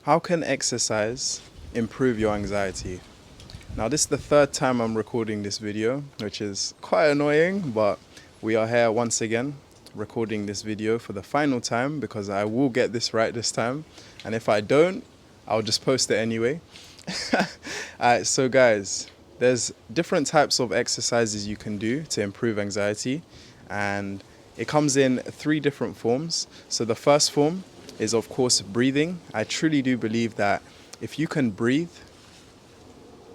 How can exercise improve your anxiety? Now, this is the third time I'm recording this video, which is quite annoying, but we are here once again recording this video for the final time because I will get this right this time. And if I don't, I'll just post it anyway. Alright, so guys, there's different types of exercises you can do to improve anxiety, and it comes in three different forms. So the first form is, of course, breathing. I truly do believe that if you can breathe,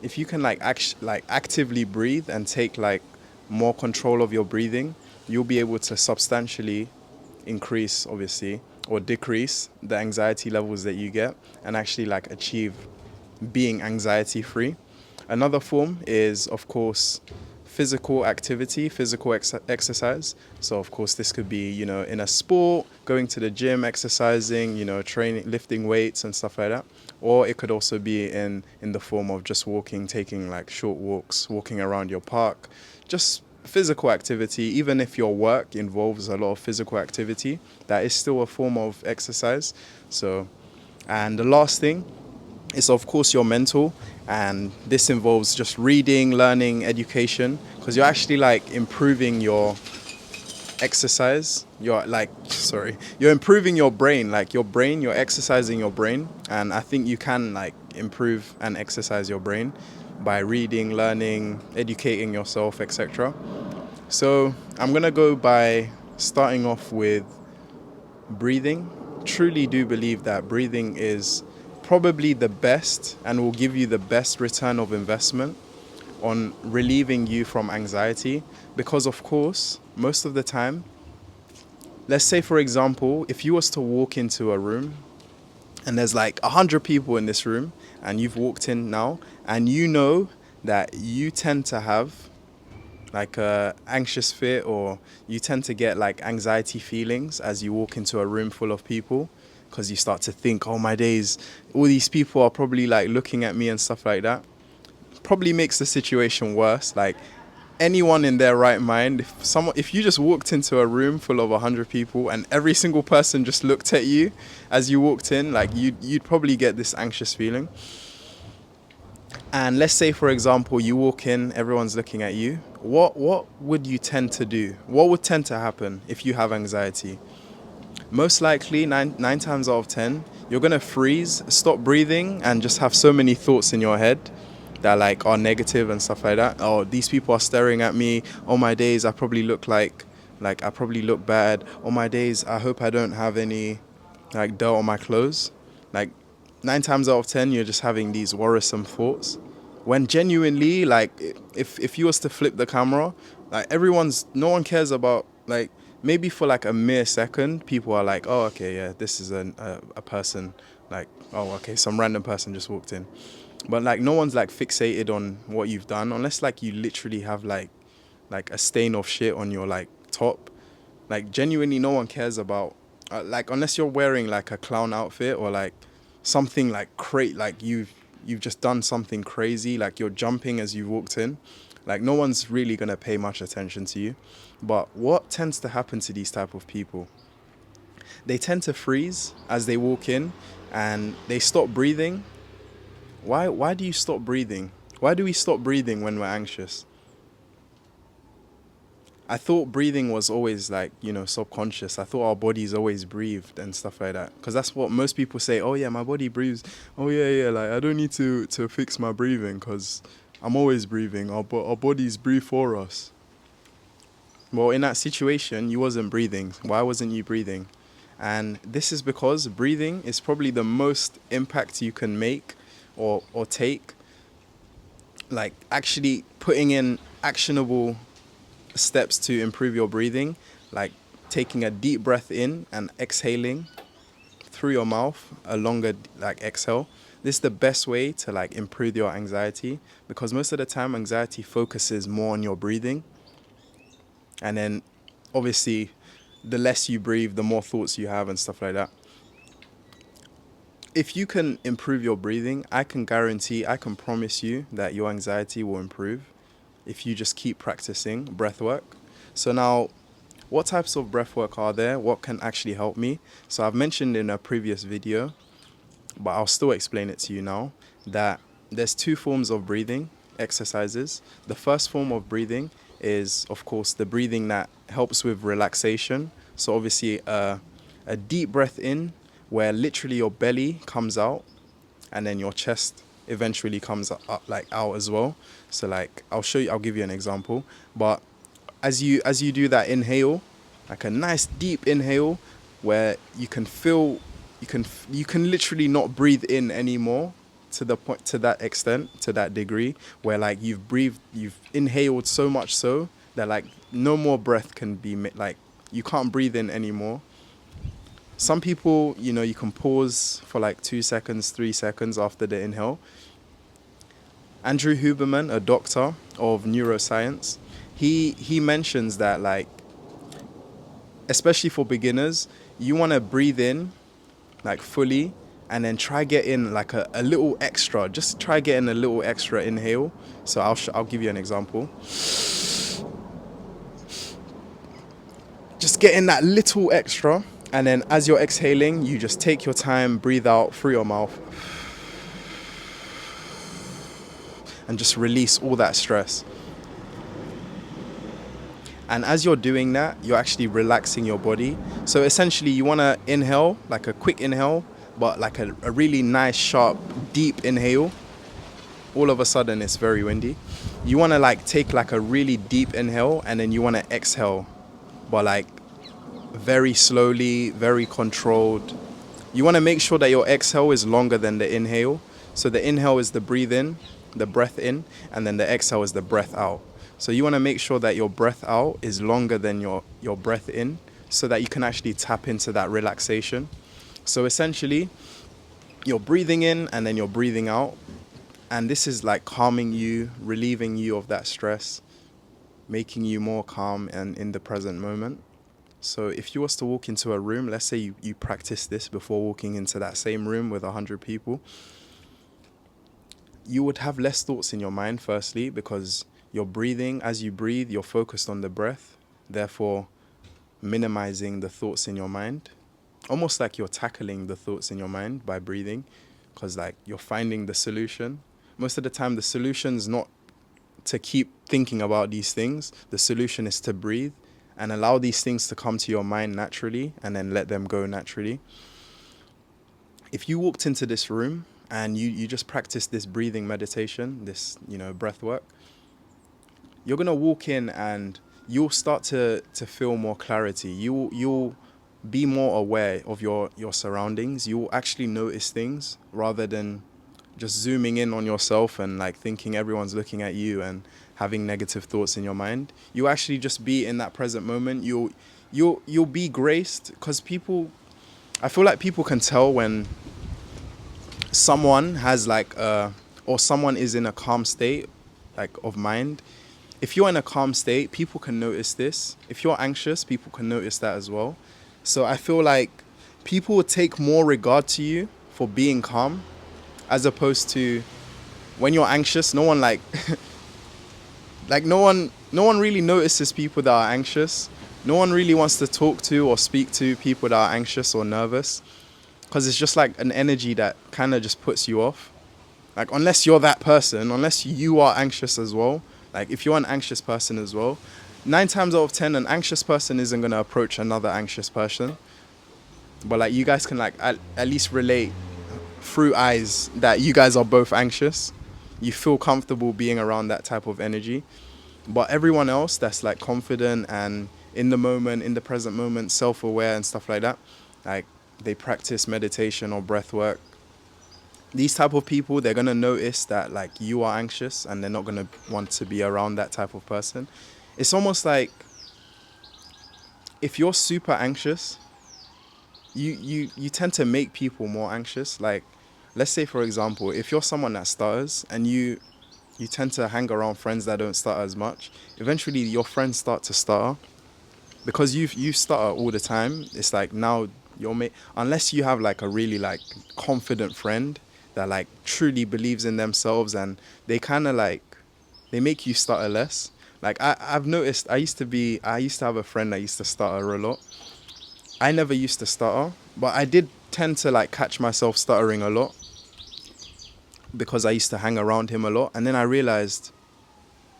if you can actively breathe and take more control of your breathing, you'll be able to substantially increase, obviously, or decrease the anxiety levels that you get and actually achieve being anxiety free. Another form is, of course, physical activity, physical exercise. So of course this could be, in a sport, going to the gym, exercising, training, lifting weights and stuff like that. Or it could also be in the form of just walking, taking short walks, walking around your park, just physical activity. Even if your work involves a lot of physical activity, that is still a form of exercise. And the last thing is, of course, your mental, and this involves just reading, learning, education, because you're actually improving your exercise. You're improving your brain, you're exercising your brain, and I think you can improve and exercise your brain by reading, learning, educating yourself, etc. So I'm gonna go by starting off with breathing. Truly do believe that breathing is probably the best and will give you the best return of investment on relieving you from anxiety, because of course most of the time, let's say for example, if you was to walk into a room and there's 100 people in this room and you've walked in now and you know that you tend to have a anxious fit, or you tend to get anxiety feelings as you walk into a room full of people, because you start to think, oh my days, all these people are probably looking at me and stuff like that. Probably makes the situation worse. Anyone in their right mind, if you just walked into a room full of 100 people and every single person just looked at you as you walked in, you'd probably get this anxious feeling. And let's say, for example, you walk in, everyone's looking at you. What would you tend to do? What would tend to happen if you have anxiety? Most likely, nine times out of 10, you're going to freeze, stop breathing, and just have so many thoughts in your head that are negative and stuff like that. Oh, these people are staring at me. Oh my days, I probably look I probably look bad. Oh my days, I hope I don't have any dirt on my clothes. 9 times out of 10, you're just having these worrisome thoughts. When genuinely, if you was to flip the camera, no one cares about, maybe for a mere second, people are oh, okay, yeah, this is a person, oh, okay, some random person just walked in. But no one's fixated on what you've done, unless you literally have a stain of shit on your top. Genuinely, no one cares about, unless you're wearing a clown outfit or something you've just done something crazy, you're jumping as you walked in. No one's really gonna pay much attention to you. But what tends to happen to these type of people? They tend to freeze as they walk in and they stop breathing. Why do you stop breathing? Why do we stop breathing when we're anxious? I thought breathing was always subconscious. I thought our bodies always breathed and stuff like that. Because that's what most people say. Oh yeah, my body breathes. Oh yeah. I don't need to fix my breathing because I'm always breathing. Our bodies breathe for us. Well, in that situation, you wasn't breathing. Why wasn't you breathing? And this is because breathing is probably the most impact you can make or take. Actually putting in actionable steps to improve your breathing, taking a deep breath in and exhaling through your mouth, a longer exhale. This is the best way to improve your anxiety, because most of the time anxiety focuses more on your breathing, and then obviously the less you breathe, the more thoughts you have and stuff like that. If you can improve your breathing, I can promise you that your anxiety will improve if you just keep practicing breath work. So now, what types of breath work are there? What can actually help me? So I've mentioned in a previous video but I'll still explain it to you now, that there's two forms of breathing exercises. The first form of breathing is, of course, the breathing that helps with relaxation. So obviously a deep breath in where literally your belly comes out and then your chest eventually comes up, like out as well. So like I'll give you an example. But as you do that inhale, like a nice deep inhale where you can feel, you can literally not breathe in anymore, to the point, to that extent, to that degree, where like you've inhaled so much so that like no more breath can be like you can't breathe in anymore. Some people, you can pause for like 2 seconds, 3 seconds after the inhale. Andrew Huberman, a doctor of neuroscience, he mentions that, like, especially for beginners, you want to breathe in like fully and then try get in like a little extra. Just try getting a little extra inhale. So I'll give you an example. Just get in that little extra, and then as you're exhaling, you just take your time, breathe out through your mouth, and just release all that stress. And as you're doing that, you're actually relaxing your body. So essentially, you want to inhale, like a quick inhale, but like a really nice, sharp, deep inhale. All of a sudden, it's very windy. You want to like take like a really deep inhale, and then you want to exhale, but like very slowly, very controlled. You want to make sure that your exhale is longer than the inhale. So the inhale is the breathe in, the breath in, and then the exhale is the breath out. So you want to make sure that your breath out is longer than your breath in, so that you can actually tap into that relaxation. So essentially, you're breathing in and then you're breathing out. And this is like calming you, relieving you of that stress, making you more calm and in the present moment. So if you was to walk into a room, let's say you practice this before walking into that same room with 100 people, you would have less thoughts in your mind, firstly, because you're breathing. As you breathe, you're focused on the breath, therefore minimizing the thoughts in your mind. Almost like you're tackling the thoughts in your mind by breathing, because like you're finding the solution. Most of the time, the solution is not to keep thinking about these things. The solution is to breathe and allow these things to come to your mind naturally, and then let them go naturally. If you walked into this room and you just practice this breathing meditation, this breath work, you're gonna walk in and you'll start to feel more clarity. You'll be more aware of your surroundings. You'll actually notice things rather than just zooming in on yourself and like thinking everyone's looking at you and having negative thoughts in your mind. You actually just be in that present moment. You'll be graced, because I feel like people can tell when someone has like or someone is in a calm state, like of mind. If you're in a calm state, people can notice this. If you're anxious, people can notice that as well. So I feel like people will take more regard to you for being calm, as opposed to when you're anxious. No one like no one really notices people that are anxious. No one really wants to talk to or speak to people that are anxious or nervous, because it's just like an energy that kind of just puts you off. Like, unless you're that person, unless you are anxious as well, like if you're an anxious person as well, 9 times out of 10, an anxious person isn't going to approach another anxious person. But like you guys can like at least relate through eyes that you guys are both anxious. You feel comfortable being around that type of energy. But everyone else that's like confident and in the moment, in the present moment, self-aware and stuff like that, like they practice meditation or breath work, these type of people, they're going to notice that like you are anxious, and they're not going to want to be around that type of person. It's almost like if you're super anxious, you tend to make people more anxious. Like, let's say, for example, if you're someone that stutters and you tend to hang around friends that don't stutter as much, eventually your friends start to stutter because you stutter all the time. It's like now unless you have like a really like confident friend that like truly believes in themselves, and they kind of like, they make you stutter less. Like I've noticed, I used to have a friend that used to stutter a lot. I never used to stutter, but I did tend to like catch myself stuttering a lot because I used to hang around him a lot. And then I realized,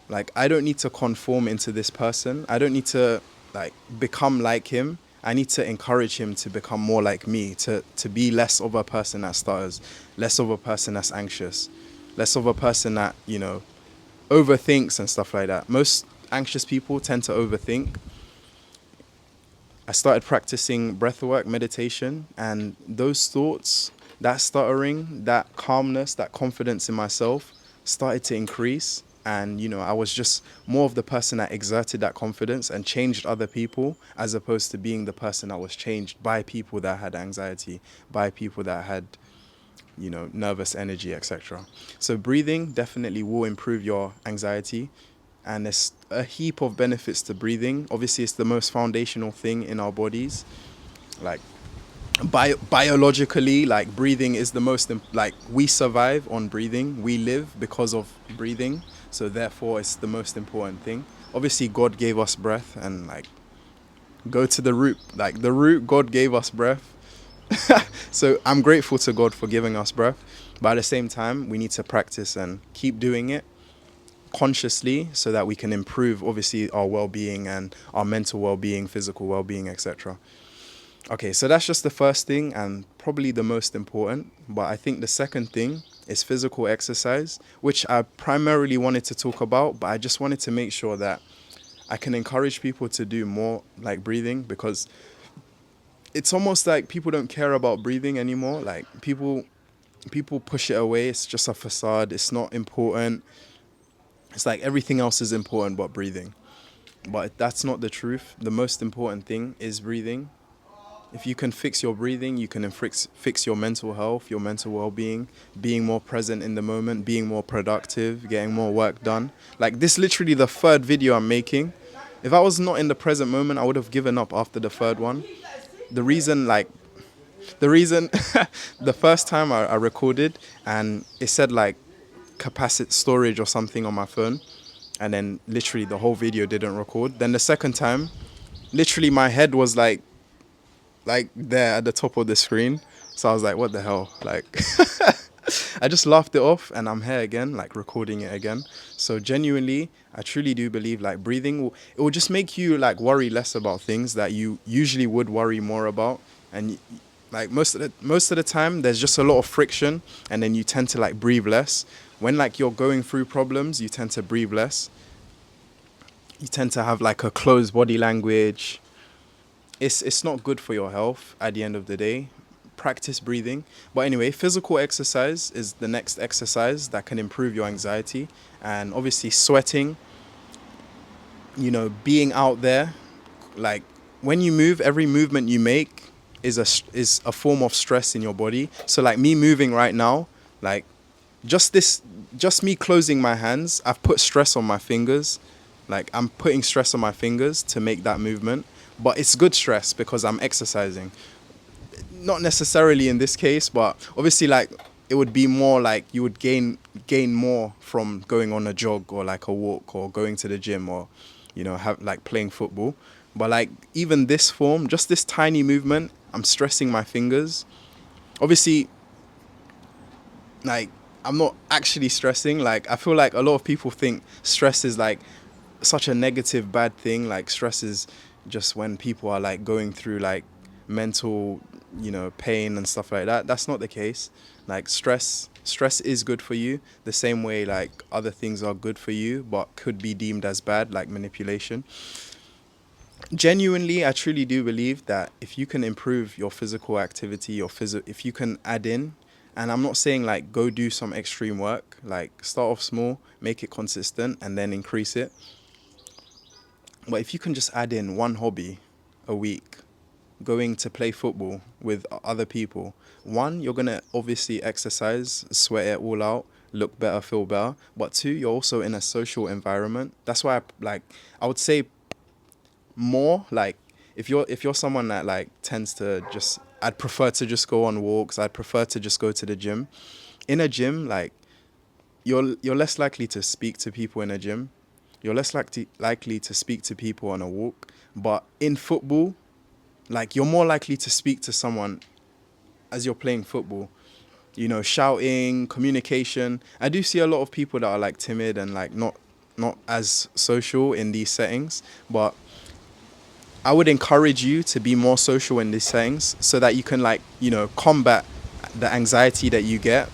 like, I don't need to conform into this person. I don't need to like become like him. I need to encourage him to become more like me, to be less of a person that stutters, less of a person that's anxious, less of a person that, you know, overthinks and stuff like that. Most anxious people tend to overthink. I started practicing breathwork, meditation, and those thoughts, that stuttering, that calmness, that confidence in myself started to increase. And, you know, I was just more of the person that exerted that confidence and changed other people, as opposed to being the person that was changed by people that had anxiety, by people that had, you know, nervous energy, etc. So breathing definitely will improve your anxiety, and there's a heap of benefits to breathing. Obviously, it's the most foundational thing in our bodies. Like biologically, like breathing is the most like we survive on breathing. We live because of breathing. So therefore, it's the most important thing. Obviously, God gave us breath, and like go to the root. Like the root, God gave us breath. So I'm grateful to God for giving us breath, but at the same time, we need to practice and keep doing it consciously so that we can improve, obviously, our well-being and our mental well-being, physical well-being, etc. Okay, so that's just the first thing and probably the most important. But I think the second thing is physical exercise, which I primarily wanted to talk about, but I just wanted to make sure that I can encourage people to do more like breathing, because it's almost like people don't care about breathing anymore. Like people push it away. It's just a facade. It's not important. It's like everything else is important but breathing. But that's not the truth. The most important thing is breathing. If you can fix your breathing, you can fix your mental health, your mental well-being, being more present in the moment, being more productive, getting more work done. Like this, literally the third video I'm making. If I was not in the present moment, I would have given up after the third one. The reason, like, the reason, the first time I recorded and it said like capacity storage or something on my phone, and then literally the whole video didn't record. Then the second time, literally my head was like there at the top of the screen. So I was like, what the hell? Like, I just laughed it off, and I'm here again, like recording it again. So genuinely, I truly do believe like breathing it will just make you like worry less about things that you usually would worry more about. And like most of the time, there's just a lot of friction, and then you tend to like breathe less. When like you're going through problems, you tend to breathe less. You tend to have like a closed body language. It's not good for your health at the end of the day. Practice breathing. But anyway, physical exercise is the next exercise that can improve your anxiety. And obviously sweating, you know, being out there, like when you move, every movement you make is a form of stress in your body. So like me moving right now, like just me closing my hands, I've put stress on my fingers. Like I'm putting stress on my fingers to make that movement. But it's good stress because I'm exercising. Not necessarily in this case, but obviously like it would be more like you would gain more from going on a jog or like a walk or going to the gym or, you know, have like playing football. But like even this form, just this tiny movement, I'm stressing my fingers. Obviously, like I'm not actually stressing. Like I feel like a lot of people think stress is like such a negative bad thing. Like stress is just when people are like going through like mental, you know, pain and stuff like that. That's not the case. Like stress is good for you the same way like other things are good for you but could be deemed as bad, like manipulation. Genuinely, I truly do believe that if you can improve your physical activity, if you can add in, and I'm not saying like go do some extreme work, like start off small, make it consistent, and then increase it. But if you can just add in one hobby a week, going to play football with other people, one, you're gonna obviously exercise, sweat it all out, look better, feel better. But two, you're also in a social environment. That's why I would say more like if you're someone that like tends to just, I'd prefer to just go on walks, I'd prefer to just go to the gym. In a gym, like you're less likely to speak to people in a gym. You're less likely to speak to people on a walk. But in football, like you're more likely to speak to someone as you're playing football. You know, shouting, communication. I do see a lot of people that are like timid and like not as social in these settings, but I would encourage you to be more social in these settings so that you can like, you know, combat the anxiety that you get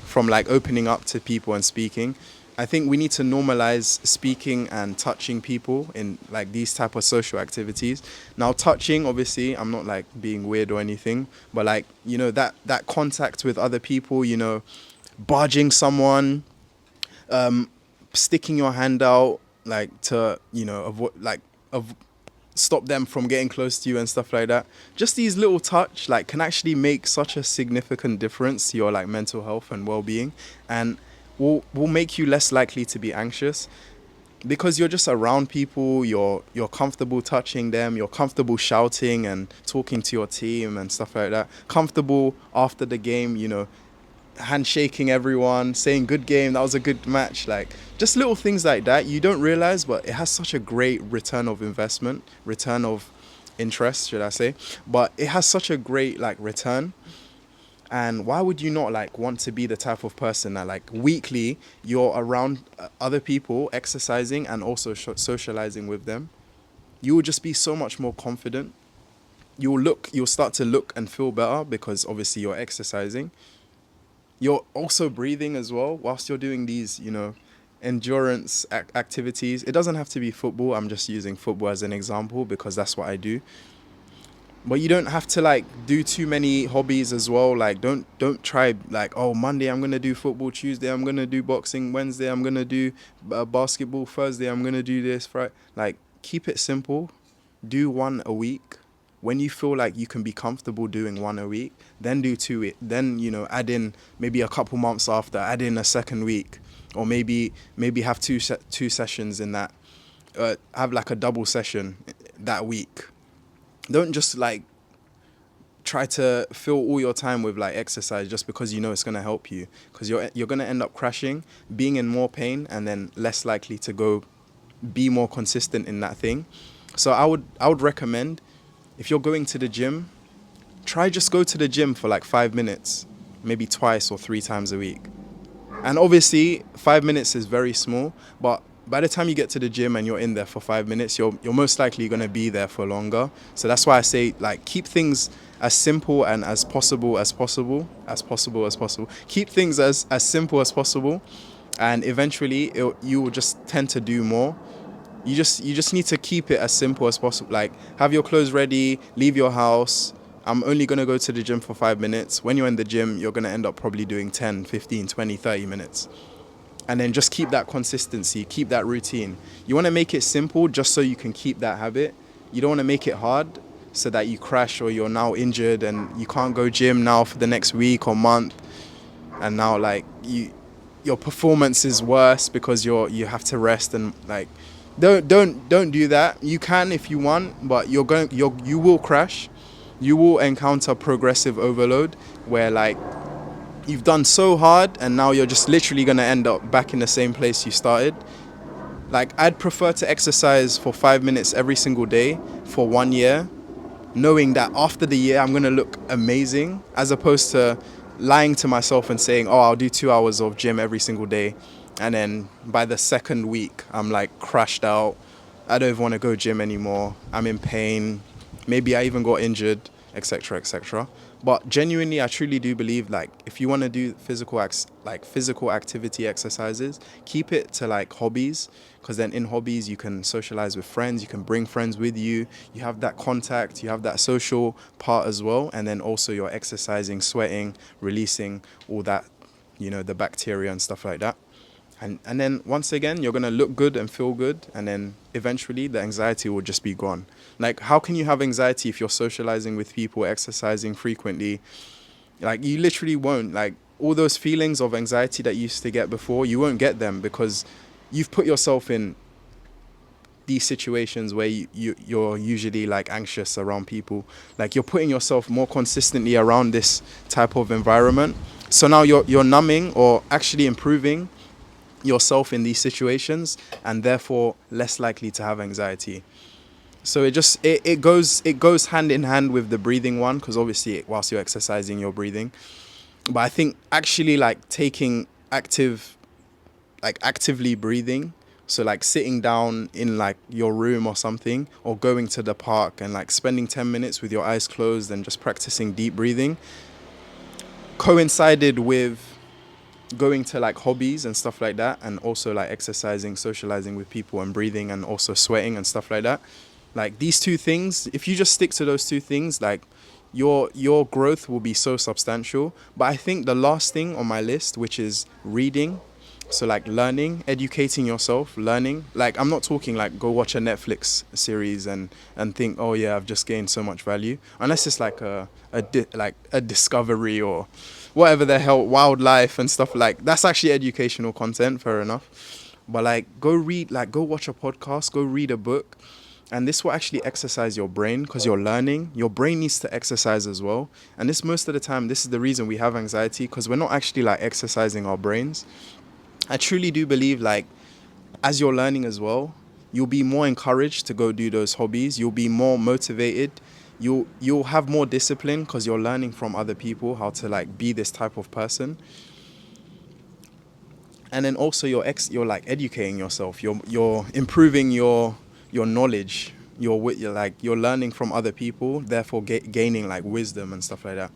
from like opening up to people and speaking. I think we need to normalize speaking and touching people in like these type of social activities. Now, touching, obviously, I'm not like being weird or anything, but like, you know, that contact with other people, you know, barging someone, sticking your hand out, like to, you know, avoid like of stop them from getting close to you and stuff like that. Just these little touch like can actually make such a significant difference to your like mental health and well-being, and will make you less likely to be anxious because you're just around people, you're comfortable touching them, you're comfortable shouting and talking to your team and stuff like that, comfortable after the game, you know, handshaking everyone, saying good game, that was a good match. Like just little things like that you don't realize, but it has such a great return of investment, return of interest, should I say. But it has such a great like return. And why would you not like want to be the type of person that like weekly you're around other people exercising and also socializing with them? You will just be so much more confident. You'll start to look and feel better because obviously you're exercising. You're also breathing as well whilst you're doing these, you know, endurance activities. It doesn't have to be football. I'm just using football as an example because that's what I do. But you don't have to like do too many hobbies as well. Like don't try like, oh, Monday I'm gonna do football, Tuesday I'm gonna do boxing, Wednesday I'm gonna do basketball, Thursday I'm gonna do this. Friday, like keep it simple. Do one a week. When you feel like you can be comfortable doing one a week, then do two. Then, you know, add in maybe a couple months after, add in a second week, or maybe have two sessions in that. Have like a double session that week. Don't just like try to fill all your time with like exercise just because you know it's gonna help you, because you're gonna end up crashing, being in more pain, and then less likely to go be more consistent in that thing. So I would recommend, if you're going to the gym, try just go to the gym for like 5 minutes, maybe twice or 3 times a week. And obviously 5 minutes is very small, but by the time you get to the gym and you're in there for 5 minutes, you're most likely going to be there for longer. So that's why I say like keep things as simple and as possible. Keep things as simple as possible, and eventually you will just tend to do more. You just need to keep it as simple as possible. Like have your clothes ready, leave your house. I'm only going to go to the gym for 5 minutes. When you're in the gym, you're going to end up probably doing 10, 15, 20, 30 minutes. And then just keep that consistency, keep that routine. You want to make it simple just so you can keep that habit. You don't want to make it hard so that you crash or you're now injured and you can't go gym now for the next week or month. And now like your performance is worse because you have to rest, and like don't do that. You can if you want, but you will crash. You will encounter progressive overload where like you've done so hard and now you're just literally going to end up back in the same place you started. Like I'd prefer to exercise for 5 minutes every single day for 1 year, knowing that after the year I'm going to look amazing, as opposed to lying to myself and saying, oh, I'll do 2 hours of gym every single day, and then by the second week I'm like crashed out. I don't even want to go gym anymore. I'm in pain. Maybe I even got injured, etc., etc. But genuinely, I truly do believe like if you want to do physical activity exercises, keep it to like hobbies, because then in hobbies you can socialize with friends, you can bring friends with you, you have that contact, you have that social part as well, and then also you're exercising, sweating, releasing all that, you know, the bacteria and stuff like that. And then once again, you're going to look good and feel good. And then eventually the anxiety will just be gone. Like, how can you have anxiety if you're socializing with people, exercising frequently? Like, you literally won't. Like, all those feelings of anxiety that you used to get before, you won't get them because you've put yourself in these situations where you're usually like anxious around people. Like, you're putting yourself more consistently around this type of environment. So now you're numbing or actually improving yourself in these situations, and therefore less likely to have anxiety. So it goes hand in hand with the breathing one, because obviously whilst you're exercising you're breathing. But I think actually like taking actively breathing, so like sitting down in like your room or something, or going to the park and like spending 10 minutes with your eyes closed and just practicing deep breathing, coincided with going to like hobbies and stuff like that, and also like exercising, socializing with people, and breathing, and also sweating and stuff like that. Like these two things, if you just stick to those two things, like your growth will be so substantial. But I think the last thing on my list, which is reading, so like learning, educating yourself, learning. Like I'm not talking like go watch a Netflix series and think, oh yeah, I've just gained so much value, unless it's like like a discovery or whatever the hell, wildlife and stuff. Like that's actually educational content, fair enough. But like go read, like go watch a podcast, go read a book, and this will actually exercise your brain, because you're learning. Your brain needs to exercise as well. And this, most of the time, this is the reason we have anxiety, because we're not actually like exercising our brains. I truly do believe like as you're learning as well, you'll be more encouraged to go do those hobbies. You'll be more motivated. You'll have more discipline, because you're learning from other people how to like be this type of person. And then also you're like educating yourself. You're improving your knowledge. You're learning from other people, therefore gaining like wisdom and stuff like that.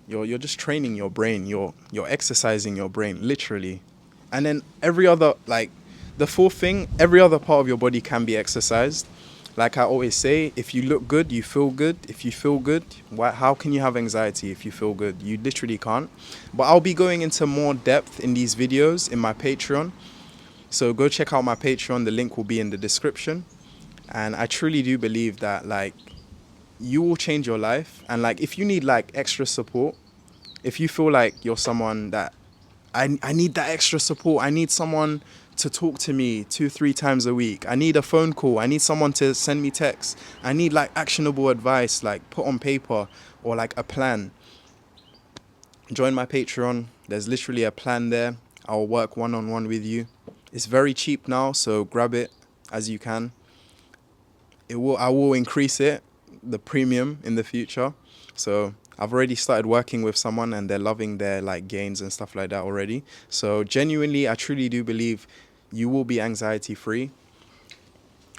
You're just training your brain. You're exercising your brain literally. And then every other, like the fourth thing, every other part of your body can be exercised. Like I always say, if you look good, you feel good. If you feel good, how can you have anxiety if you feel good? You literally can't. But I'll be going into more depth in these videos in my Patreon. So go check out my Patreon. The link will be in the description. And I truly do believe that like you will change your life. And like if you need like extra support, if you feel like you're someone that I need that extra support, I need someone to talk to me 2-3 times a week, I need a phone call, I need someone to send me texts, I need like actionable advice, like put on paper, or like a plan, join my Patreon. There's literally a plan there. I'll work one-on-one with you. It's very cheap now, so grab it as you can. I will increase it, the premium, in the future. So I've already started working with someone and they're loving their like gains and stuff like that already. So genuinely, I truly do believe you will be anxiety free.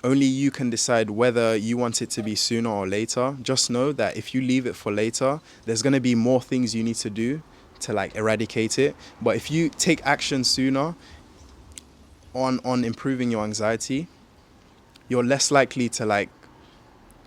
Only you can decide whether you want it to be sooner or later. Just know that if you leave it for later, there's going to be more things you need to do to like eradicate it. But if you take action sooner on improving your anxiety, you're less likely to like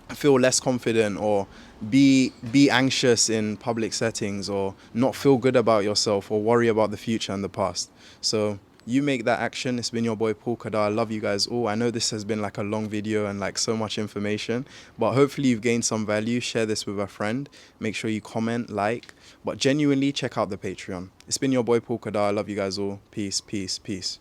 feel less confident, or be anxious in public settings, or not feel good about yourself, or worry about the future and the past. So you make that action. It's been your boy Paul Khadar. I love you guys all. I know this has been like a long video and like so much information, but hopefully you've gained some value. Share this with a friend. Make sure you comment, like, but genuinely check out the Patreon. It's been your boy Paul Khadar. I love you guys all. Peace, peace, peace.